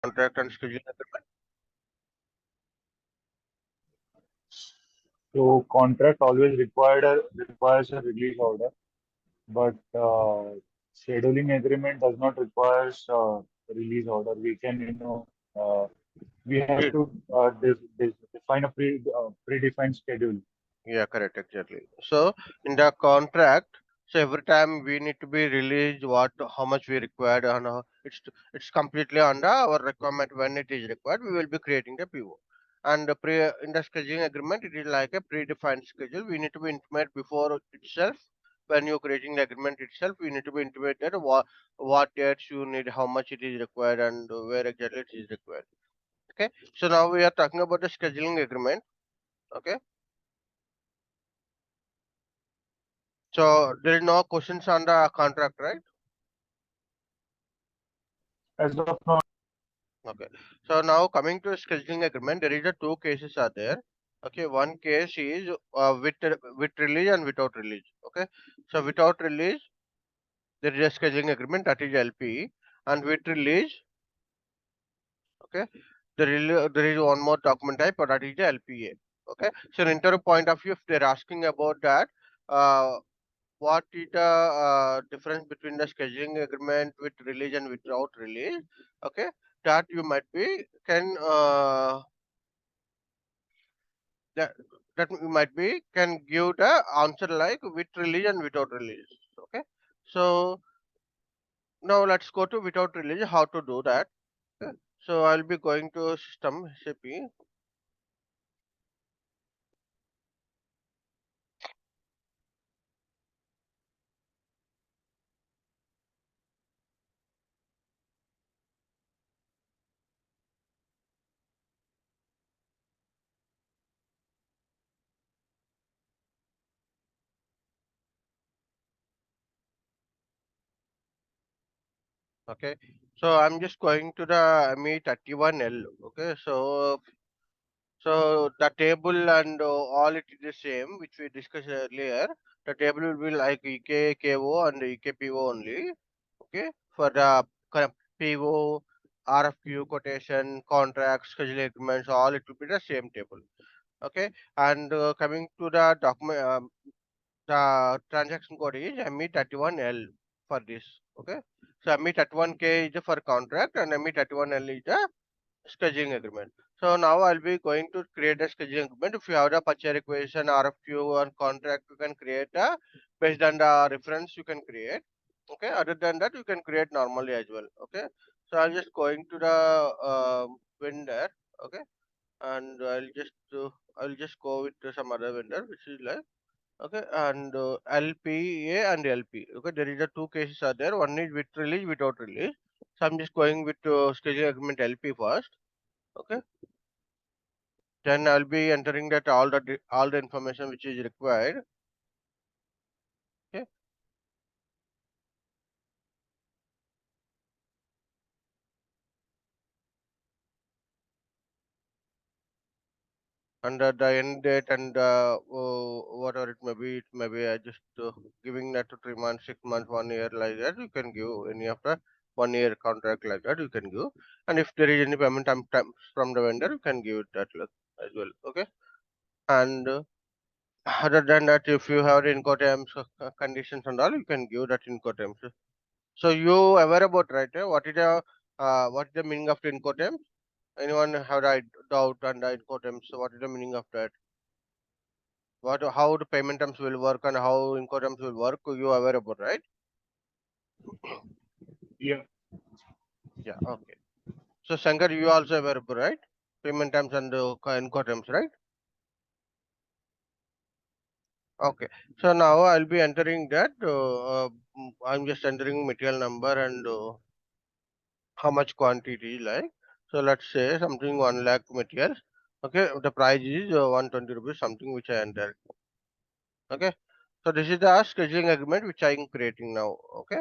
contract and scheduling agreement? So contract always requires a release order, but scheduling agreement does not require release order. We can, uh, we have It, to define a predefined schedule. yeah, correct, exactly. So in the contract, so every time we need to be released what how much we required, and it's completely under our requirement. When it is required, we will be creating the PO. And in the scheduling agreement, it is like a predefined schedule. We need to be intimate before itself. When you're creating the agreement itself, we need to be intimated what dates you need, how much it is required, and where exactly it is required. Okay. So now we are talking about the scheduling agreement. Okay. So there is no questions on the contract, right? As of now, Okay. So now coming to scheduling agreement, there is a two cases are there. Okay. One case is with release and without release. Okay. So without release, there is a scheduling agreement that is LP, and with release, okay, there is one more document type, but that is the LPA. Okay. So in interview point of view, if they're asking about that, uh, what is the difference between the scheduling agreement with release and without release? Okay, that you might be that that you might be can give the answer like with release and without release. Okay, so now let's go to without release, how to do that. Okay. So I'll be going to system SAP. Okay, so I'm just going to the ME31L. Okay, so the table and all it is the same, which we discussed earlier. The table will be like EKKO and EKPO only. Okay, for the PO, RFQ, quotation, contracts, schedule agreements, all it will be the same table. Okay, and coming to the document, the transaction code is ME31L for this. Okay, so ME31K is for contract and ME31L is the scheduling agreement. So now I'll be going to create a scheduling agreement. If you have the purchase requisition, RFQ and contract, you can create a based on the reference you can create. Okay. Other than that, you can create normally as well. Okay. So I'm just going to the vendor. Okay. And I'll just go with some other vendor which is like okay and LPA and LP. Okay. There is a two cases are there. One is with release, without release. So I'm just going with scheduling agreement LP first. Okay, then I'll be entering that all the information which is required. Okay, and the end date and whatever it may be just giving that to 3 months, 6 months, 1 year like that. You can give any of the 1 year contract like that. You can give, and if there is any payment time from the vendor, you can give it that as well. Okay, and other than that, if you have incoterms conditions and all, you can give that incoterms. So you aware about right? What is the meaning of incoterms? Anyone have a doubt on the incoterms? So what is the meaning of that? What how the payment terms will work and how incoterms will work? You aware about right? yeah, Yeah. Okay. So Shankar, you also aware about right? Payment terms and incoterms, right? Okay. So now I'll be entering that. I'm just entering material number and how much quantity like. So let's say something 1 lakh materials. Okay, the price is 120 rupees, something which I entered. Okay, so this is the scheduling agreement which I am creating now. Okay,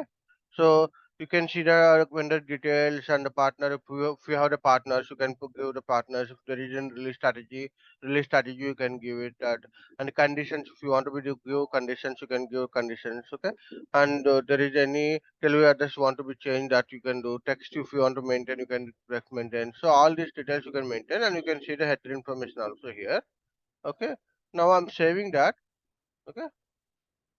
so You can see the vendor details and the partner. If you have the partners, you can give the partners. If there is a release strategy you can give it that. And conditions, if you want to be to give conditions, you can give conditions. Okay. And there is any delivery address want to be changed, that you can do. Text, if you want to maintain, you can maintain. So all these details you can maintain, and you can see the header information also here. Okay. Now I'm saving that. Okay,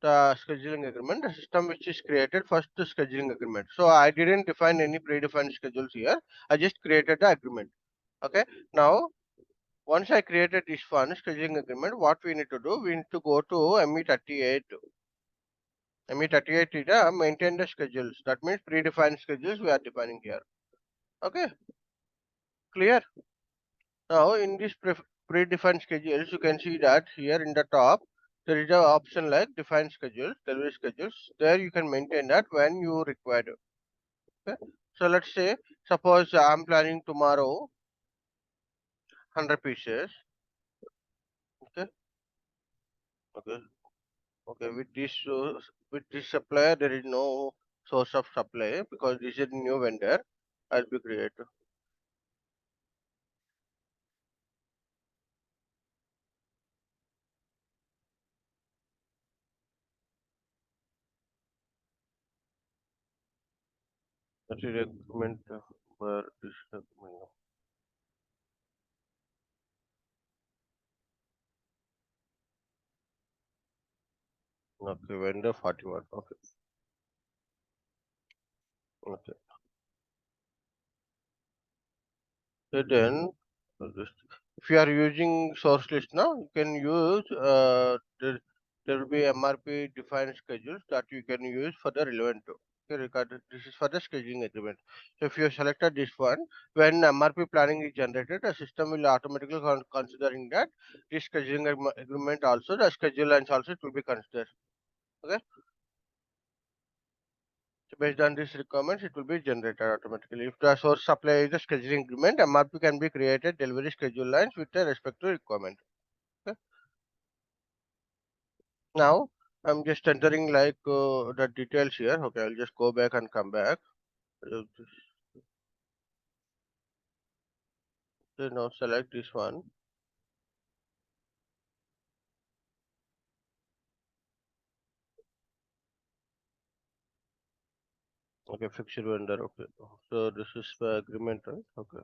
the scheduling agreement, the system which is created first, the scheduling agreement. So I didn't define any predefined schedules here. I just created the agreement. Okay. Now once I created this one scheduling agreement, what we need to do? We need to go to ME38. ME38 is the maintain the schedules. That means predefined schedules we are defining here. Okay, clear? Now in this predefined schedules, you can see that here in the top there is a option like define schedules, delivery schedules. There you can maintain that when you require. Okay. So let's say, suppose I'm planning tomorrow 100 pieces. Okay. Okay. Okay. With this supplier, there is no source of supply because this is a new vendor. I'll be create. That is requirement for this document. Okay. Vendor 41. Okay. Okay. So then, if you are using source list now, you can use there will be MRP defined schedules that you can use for the relevant. Okay, this is for the scheduling agreement. So if you selected this one, when MRP planning is generated, the system will automatically considering that this scheduling agreement also, the schedule lines also it will be considered. Okay. So based on these requirements, it will be generated automatically. If the source supply is a scheduling agreement, MRP can be created delivery schedule lines with the respective requirement. Okay. Now I'm just entering like the details here. Okay, I'll just go back and come back. Now select this one. Okay, fixed vendor. Okay, so this is the agreement, right? Okay.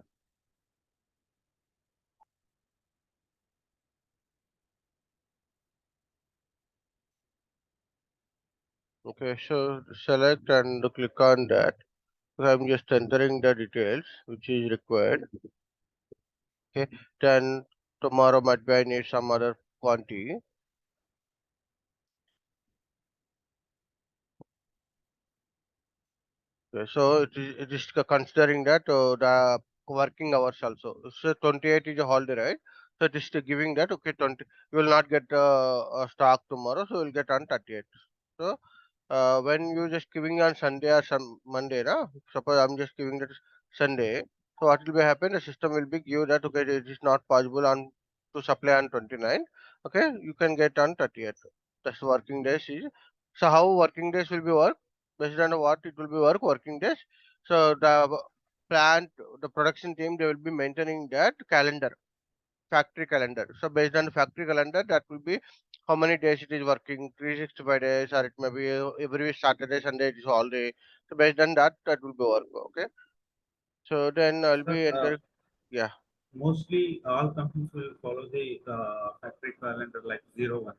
Okay, so select and click on that. So I'm just entering the details which is required. Okay, then tomorrow might be I need some other quantity. Okay, so it is considering that the working hours also. So 28 is a holiday, right? So it is giving that okay 20. You will not get stock tomorrow, so you will get on 38. So when you just giving on Sunday or some Monday, na? Suppose I'm just giving that Sunday. So what will be happen? The system will be give that okay it is not possible on to supply on 29. Okay, you can get on 38. That's working days is. So how working days will be work? Based on what it will be working days. So the plant, the production team, they will be maintaining that calendar, factory calendar. So based on the factory calendar, that will be how many days it is working, 365 days, or it may be every Saturday, Sunday it is all day. So based on that, that will be work. Okay. So then I'll Sir, be enter. Yeah. mostly all companies will follow the factory calendar like 01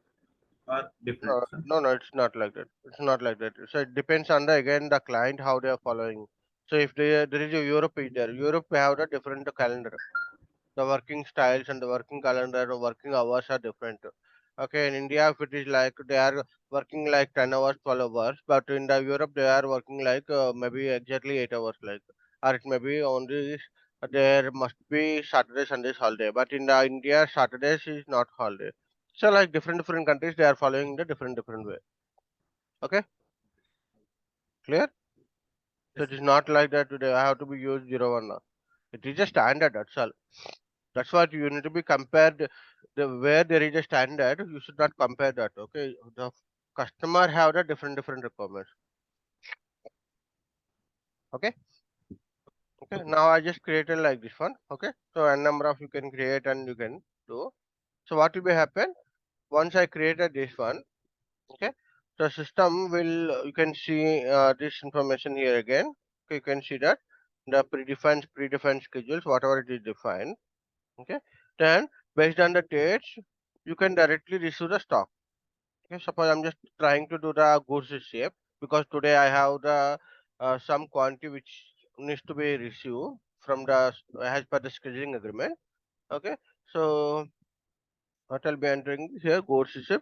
or different, No, sir. no, no, it's not like that. It's not like that. So it depends on the again the client how they are following. So if there is a Europe is there, Europe we have the different calendar. The working styles and the working calendar, the working hours are different. Okay, in India, if it is like they are working like 10 hours, 12 hours, but in the Europe, they are working like maybe exactly 8 hours, like, or it may be only there must be Saturday, Sundays holiday, but in the India, Saturdays is not holiday. So, like different countries, they are following the different way. Okay, clear? So, Yes, it sir. is not like that today. I have to be used 01 now. It is a standard, that's all. That's what you need to be compared. The where there is a standard, you should not compare that. Okay, the customer have the different requirements. Okay. Okay. Now I just created like this one. Okay. So n number of you can create and you can do. So what will be happen once I created this one? Okay. So system will, you can see this information here again. Okay, you can see that the predefined schedules, whatever it is defined. Okay. Then based on the dates, you can directly receive the stock. Okay. Suppose I'm just trying to do the goods shape because today I have the some quantity which needs to be received from the as per the scheduling agreement. Okay. So what I'll be entering here goods shape.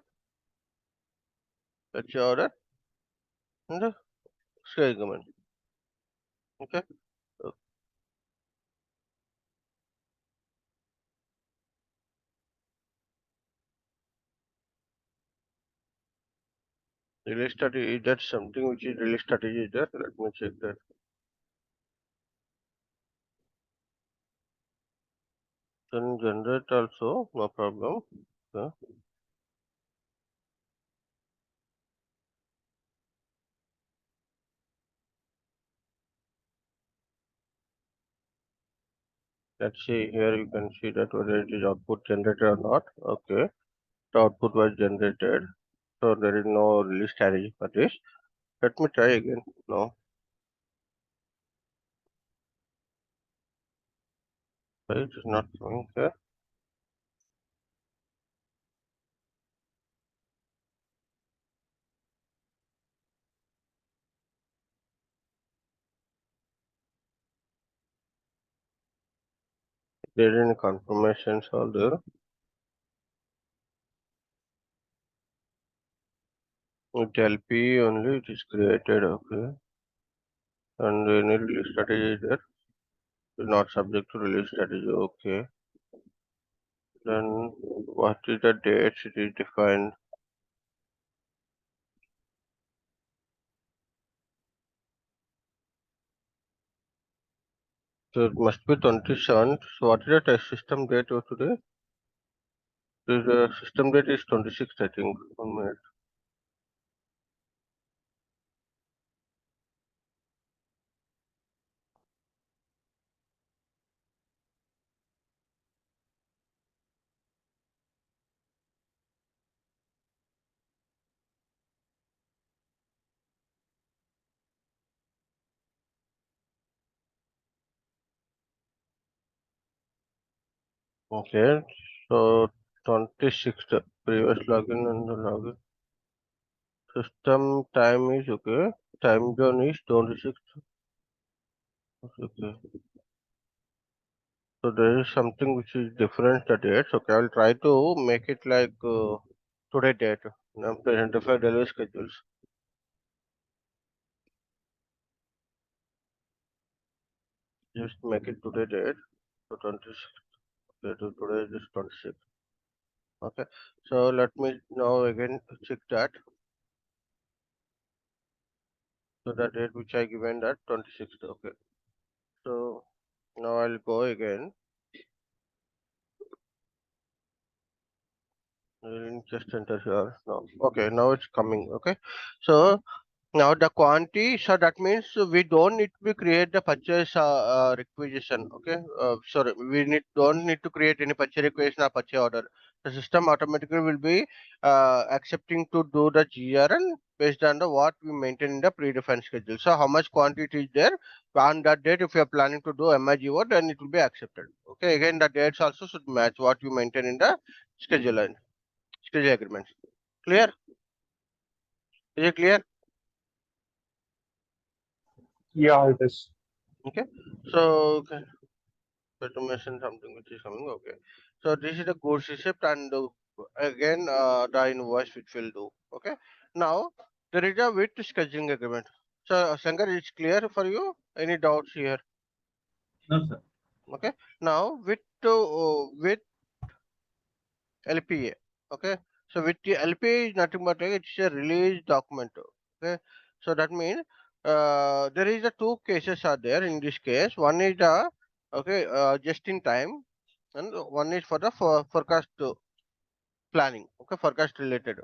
Let's say order in the scheduling agreement. Okay. Release strategy, is that something which is release strategy is there? Let me check that. Then generate also, no problem. Okay. Let's see here you can see that whether it is output generated or not. Okay. The output was generated. So there is no release strategy for this. Let me try again. No. Why it is not showing here. There is any confirmations all there. With LP only it is created, okay. And any release strategy is there. It's not subject to release strategy, okay. Then what is the dates it is defined? So it must be 27th. So what is the test system date of today? The system date is 26th, I think. 1 minute. Okay. So 26th previous login and the login. System time is okay. Time zone is 26th. Okay. So there is something which is different the dates. Okay, I'll try to make it like today date. Now identify delivery schedules. Just make it today date. So 26th. Okay, so today is 26th. Okay. So let me now again check that. So the date which I given that 26th. Okay. So now I'll go again. Just enter here. No. Okay. Now it's coming. Okay. So now the quantity, so that means we don't need to create the purchase requisition. Okay, sorry, we don't need to create any purchase requisition or purchase order. The system automatically will be accepting to do the GRN based on the what we maintain in the predefined schedule. So how much quantity is there on that date? If you are planning to do MIGO, then it will be accepted. Okay, again the dates also should match what you maintain in the schedule and schedule agreements. Clear? Is it clear? Yeah, it is. Okay. So to mention something which is coming. Okay. So this is the goods receipt and again the invoice which will do. Okay. Now there is a with scheduling agreement. So Shankar, it's clear for you? Any doubts here? No, sir. Okay. Now with LPA. Okay. So with the LPA is nothing but it's a release document. Okay. So that means there is a two cases are there in this case. One is the okay just in time and one is for the forecast planning. Okay, forecast related.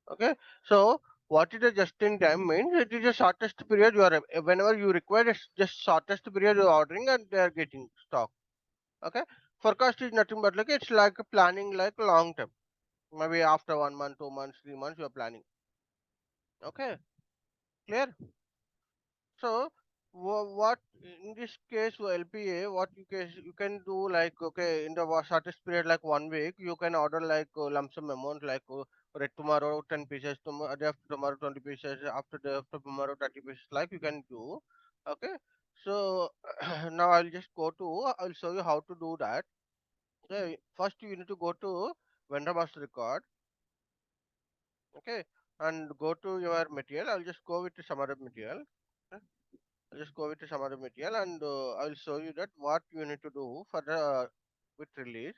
Okay, so What is the just in time means? It is the shortest period you are whenever you require just shortest period you are ordering and they are getting stock. Okay. Forecast is nothing but like it's like planning like long term. Maybe after 1 month, 2 months, 3 months you are planning. Okay. Clear? So what in this case for LPA, what you can do like okay in the shortest period like 1 week, you can order like lump sum amount like tomorrow 10 pieces, tomorrow day after tomorrow 20 pieces, after day after tomorrow 30 pieces, like you can do. Okay. So now I'll just go to I'll show you how to do that. Okay. First you need to go to vendor master record. Okay, and go to your material. I'll just go with some other material. Okay. I'll just go with some other material and I'll show you that what you need to do for the with release.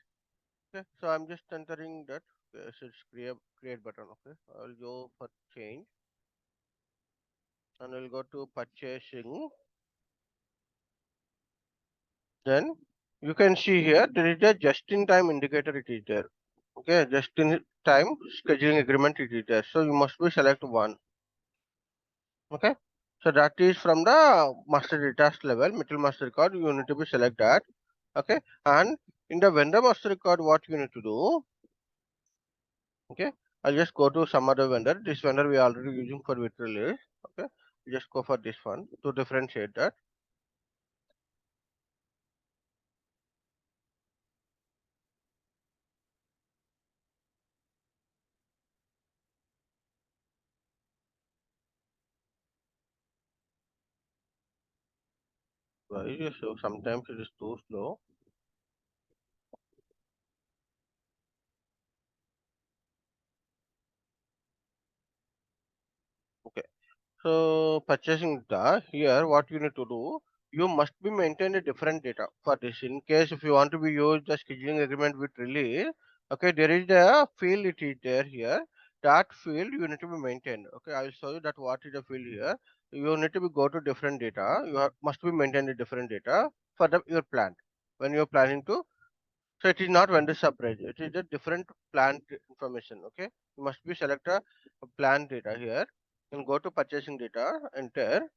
Okay, so I'm just entering that. Okay, so it's create button. Okay, I'll go for change and I'll go to purchasing. Then you can see here there is a just in time indicator. It is there. Okay, just in time scheduling agreement. It is there. So you must be select one. Okay, so that is from the master data level, material master record. You need to be select that. Okay, and in the vendor master record, what you need to do? Okay, I'll just go to some other vendor. This vendor we are already using for with release. Okay, just go for this one to differentiate that. Why is it so? Sometimes it is too slow. Okay. So purchasing data here, what you need to do, you must be maintain a different data for this. In case if you want to be use the scheduling agreement with release, okay, there is a field it is there here. That field you need to be maintained. Okay, I will show you that what is the field here. You need to be go to different data. Must be maintained a different data for your plant when you are planning to. So it is not vendor separate. It is a different plant information. Okay, you must be select a plant data here and go to purchasing data, enter.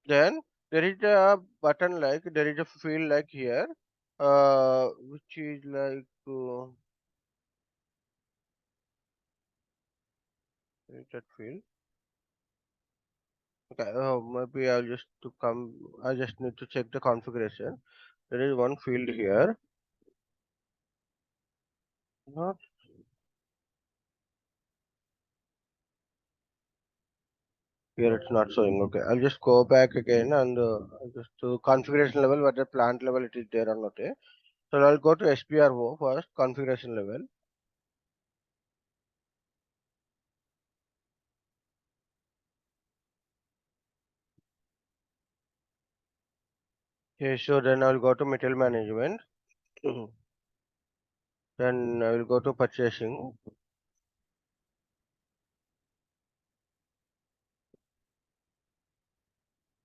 Then there is a button like there is a field like here, which is like where is that field. Okay, maybe I'll just to come. I just need to check the configuration. There is one field here. Not here. It's not showing. Okay, I'll just go back again and just to configuration level, whether plant level it is there or not. So I'll go to SPRO first, configuration level. Okay, so then I'll go to material management. Then I will go to purchasing.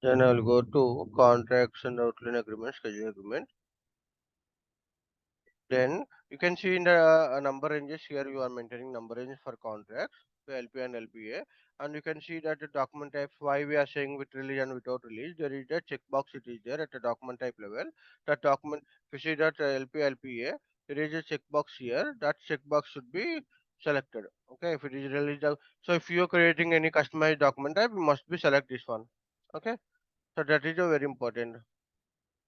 Then I will go to contracts and outline agreement, scheduling agreement. Then you can see in the number ranges here you are maintaining number ranges for contracts, the LP and LPA, and you can see that the document types why we are saying with release and without release. There is a checkbox it is there at the document type level. That document, if you see that LP LPA, there is a checkbox here. That checkbox should be selected. Okay, if it is released, so if you are creating any customized document type, you must be select this one. Okay, so that is a very important.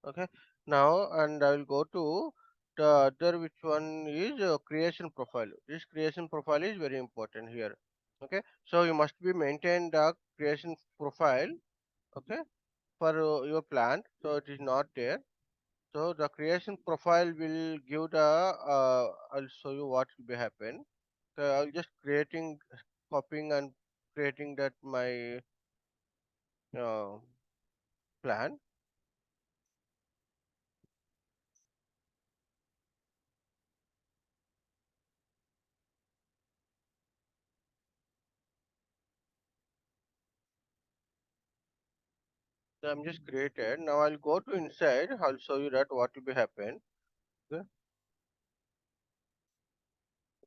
Okay, now and I will go to the other which one is creation profile. This creation profile is very important here. Okay, so you must be maintain the creation profile. Okay, for your plant, so it is not there. So the creation profile will give the I'll show you what will be happen. So I'll just creating copying and creating that my uh, plan. So I'm just created. Now I'll go to inside. I'll show you that what will be happen. Okay.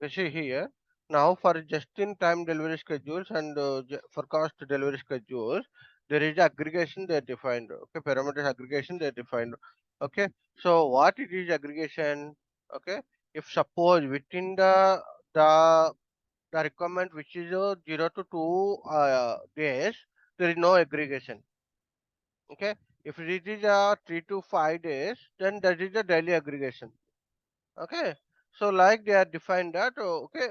Okay, see here. Now for just-in-time delivery schedules and forecast delivery schedules, there is aggregation they defined. Okay, parameters aggregation they defined. Okay, so what it is aggregation? Okay, if suppose within the the requirement which is 0 to 2 days, there is no aggregation. Okay, if it is 3 to 5 days, then that is the daily aggregation. Okay, so like they are defined that. Okay,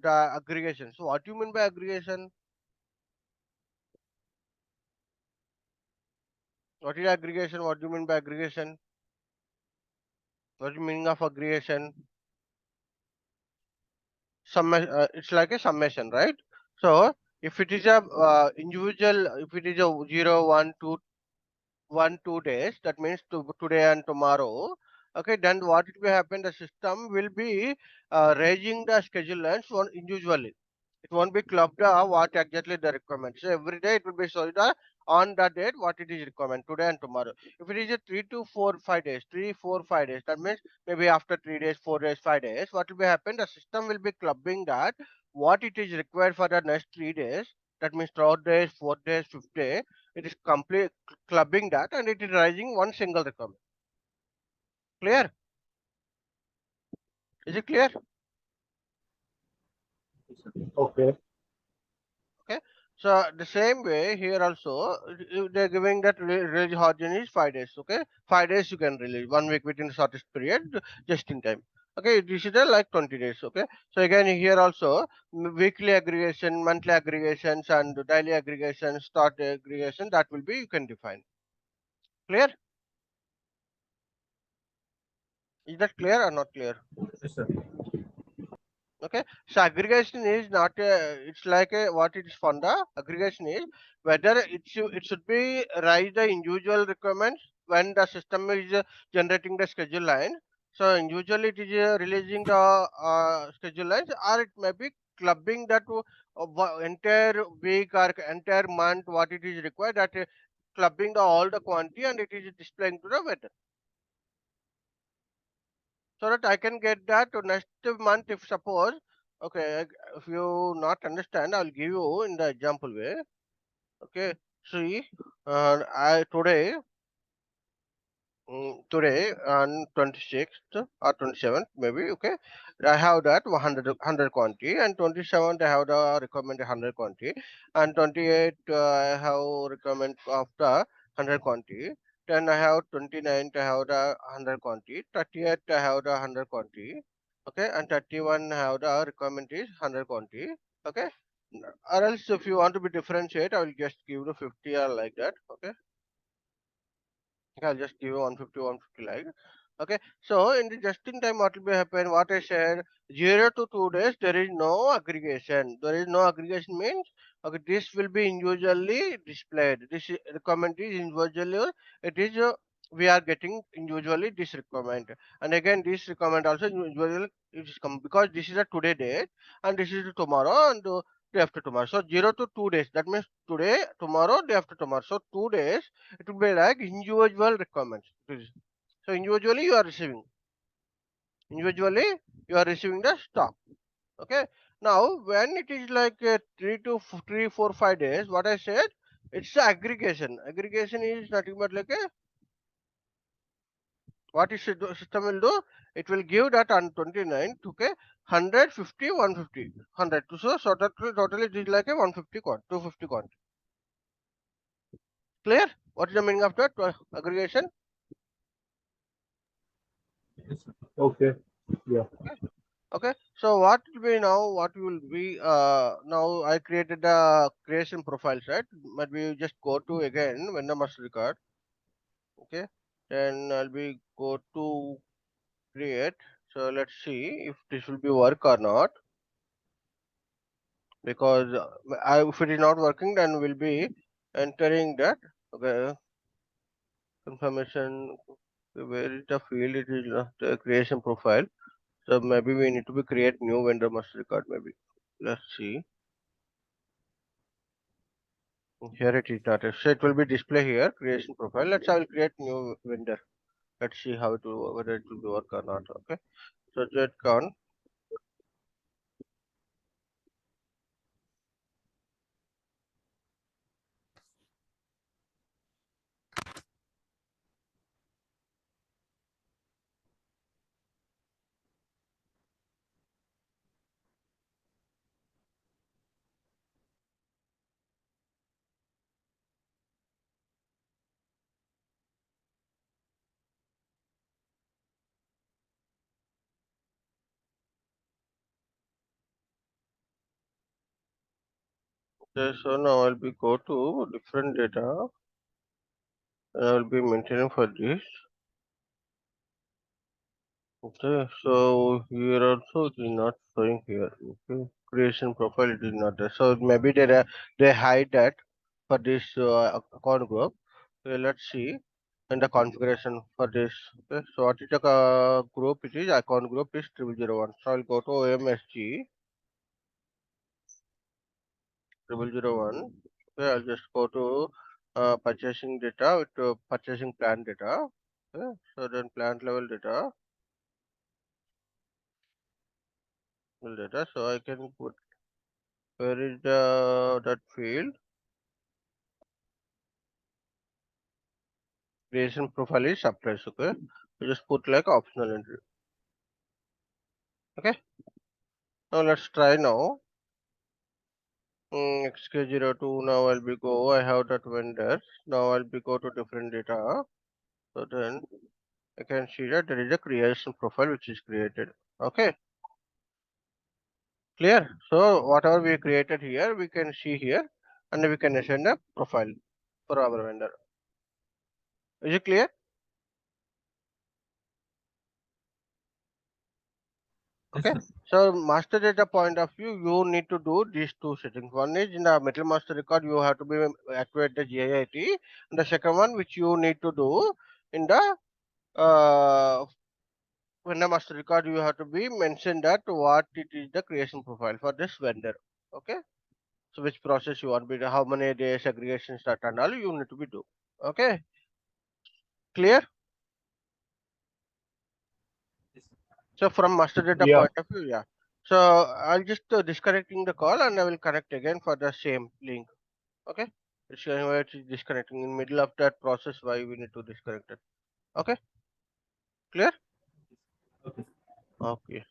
the aggregation. So what do you mean by aggregation? What is aggregation? What do you mean by aggregation? What is the meaning of aggregation? It's like a summation, right? So if it is a individual, if it is a 0, 1, 2, 1, 2 days, that means today and tomorrow. Okay, then what it will happen? The system will be raising the schedule lines one individually. It won't be clubbed what exactly the requirement. So every day it will be showing the on the date what it is requirement today and tomorrow. If it is a 3 to 4, 5 days, 3, 4, 5 days, that means maybe after 3 days, 4 days, 5 days, what will be happen? The system will be clubbing that what it is required for the next 3 days. That means 3rd day, 4th day, 5th day. It is complete clubbing that and it is rising one single requirement. Clear? Is it clear? Okay. Okay, so the same way here also they're giving that release horizon is 5 days. Okay, 5 days you can release 1 week within the shortest period just in time. Okay, this is like 20 days. Okay, so again here also weekly aggregation, monthly aggregations, and daily aggregation, start aggregation that will be you can define. Clear? Is that clear or not clear? Yes, sir. Okay, so aggregation is not it's like a what it is from the aggregation is whether it should be rise the individual requirements when the system is generating the schedule line. So individually it is releasing the schedule lines, or it may be clubbing that entire week or entire month what it is required, that clubbing the all the quantity and it is displaying to the vendor, so that I can get that to next month. If suppose, okay, if you not understand, I'll give you in the example way. Okay, see, I today on 26th or 27th maybe. Okay, I have that 100 quantity, and 27th I have the recommended 100 quantity, and 28th I have recommend of the 100 quantity. Then I have 29th I have the 100 quantity, 30th I have the 100 quantity. Okay, and 31 I have the requirement is 100 quantity. Okay, or else if you want to be differentiate, I will just give the 50 or like that. Okay, I'll just give you 150, 150 like. Okay, so in the just in time, what will be happen? What I said, 0 to 2 days, there is no aggregation. There is no aggregation means, okay, this will be individually displayed. This requirement is individually, it is we are getting individually this requirement, and again this requirement also individually it is come because this is a today date and this is tomorrow and day after tomorrow. So 0 to 2 days. That means today, tomorrow, day after tomorrow. So 2 days it will be like individual requirements. So individually you are receiving the stock. Okay, now when it is like 3 to 4 5 days, what I said, it's the aggregation is nothing but like a what is system will do, it will give that on 29th. Okay, 150, 150, 100. So totally it is like a 150 quant, 250 quant. Clear? What is the meaning of that aggregation? Yes, sir. Okay. Yeah. Okay, so what will be now? What will be now? I created the creation profiles, right? But we just go to again vendor master record. Okay, then I'll be go to create. So let's see if this will be work or not. Because if it is not working, then we'll be entering that. Okay, confirmation. Where is the field? It is the creation profile. So maybe we need to be create new vendor master record. Maybe let's see. Here it is not. So it will be display here, creation profile. Let's I will create new vendor. Let's see how it will whether it will be work or not. Okay. So that con Okay, so now I'll be go to different data and I will be maintaining for this. Okay, so here also it is not showing here. Okay, creation profile it is not there. So maybe they hide that for this account group. Okay, let's see in the configuration for this. Okay, so what is the group? It is account group is 0001. So I'll go to OMSG 0001. Okay, I'll just go to purchasing data with purchasing plan data. Okay, so then plant level data, so I can put where is the that field creation profile is suppressed. Okay, so just put like optional entry. Okay, now let's try now. XK02, now I'll be go. I have that vendor. Now I'll be go to different data. So then I can see that there is a creation profile which is created. Okay, clear. So whatever we created here, we can see here, and we can assign a profile for our vendor. Is it clear? Yes, Okay. sir. So master data point of view, you need to do these two settings. One is in the metal master record, you have to be activate the GIT, and the second one which you need to do in the vendor master record, you have to be mentioned that what it is the creation profile for this vendor. Okay. So which process you want to be, how many days aggregation start and all you need to be do. Okay. Clear? Yes, sir. So from master data Yeah, point of view, yeah. So I'll just disconnecting the call and I will connect again for the same link. Okay. It's showing why it is disconnecting in middle of that process why we need to disconnect it. Okay. Clear? Okay. Okay.